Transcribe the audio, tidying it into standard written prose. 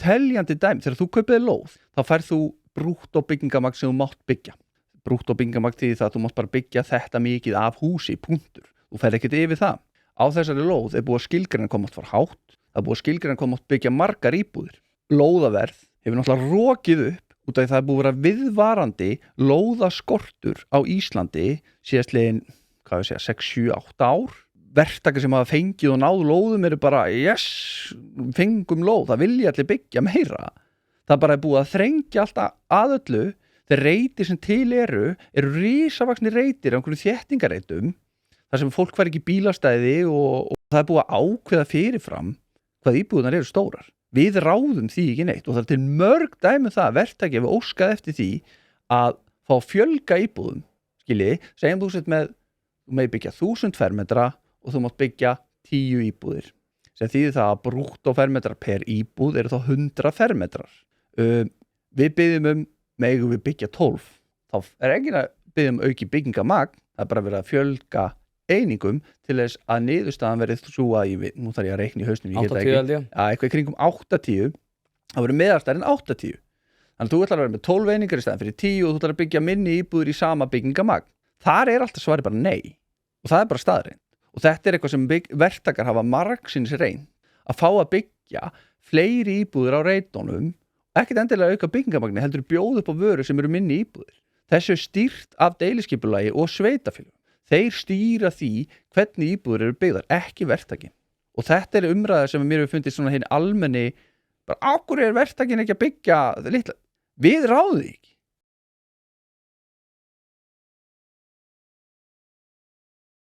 teljandi dæmi, þegar þú kaupir lóð þá færð þú brúttó byggingamagn sem þú mátt byggja. Brúttó byggingamagn því það að þú mátt bara byggja þetta mikið af húsi, punktur. Þú ferð ekkert yfir það. Á þessari lóð búið að skilgreina hvað mátt fara hátt, það búið að skilgreina hvað mátt byggja margar íbúðir. Lóðaverð hefur náttúrulega rokið upp út af því það búið að vera viðvarandi lóðaskortur á Íslandi síðastliðin, 6, 7, 8 ár. Verktakar sem hafa fengið og náð lóðum eru bara, yes, fengum lóð, það vilja allir byggja meira. Það bara búið að þrengja alltaf að öllu. Þeir reitir sem til eru risavaxnir reitir á einhverjum þéttingareitum, þar sem fólk fær ekki bílastæði og það búið að ákveða fyrirfram hvað íbúðunar eru stórar. Við ráðum því ekki neitt og það til mörg dæmi það að verktaki hefur óskað eftir því að fá fjölga íbúðum, skiljiði, segjum þú megi byggja 1000 fermetra og þú mátt byggja 10 íbúðir. Sem þýðir það að brúttó fermetrar per íbúð eru þá 100 fermetrar. Við byggjum megum við byggja 12. Þá enginn að byggjum auki byggingamagn, það bara verið að fjölga einingum til þess að niðurstaðan verið svo að nú þarf ég að reikna í hausnum, ég geta ekki. Eitthvað í kringum 80, það verið meðalstæðin 80. Þannig að þú ætlar að vera með 12 einingar í staðin fyrir 10 og þú ætlar að byggja minni íbúðir í sama byggingamagn. Þar alltaf svarið bara nei og það bara staðreind. Og þetta eitthvað sem verktakar hafa margsinnis reynd að fá að byggja fleiri íbúðir á reitunum, ekkert endilega auka byggingamagni, heldur bjóða upp á vöru sem eru minni íbúðir. Þessu stýrt af deiliskipulagi og sveitafélögum. Þeir stýra því hvernig íbúðir eru byggðar, ekki verktakin. Og þetta umræða sem mér hefur fundist svona hinn almenni, bara á hverju verktakin ekki að byggja litla? Við ráðum því ekki.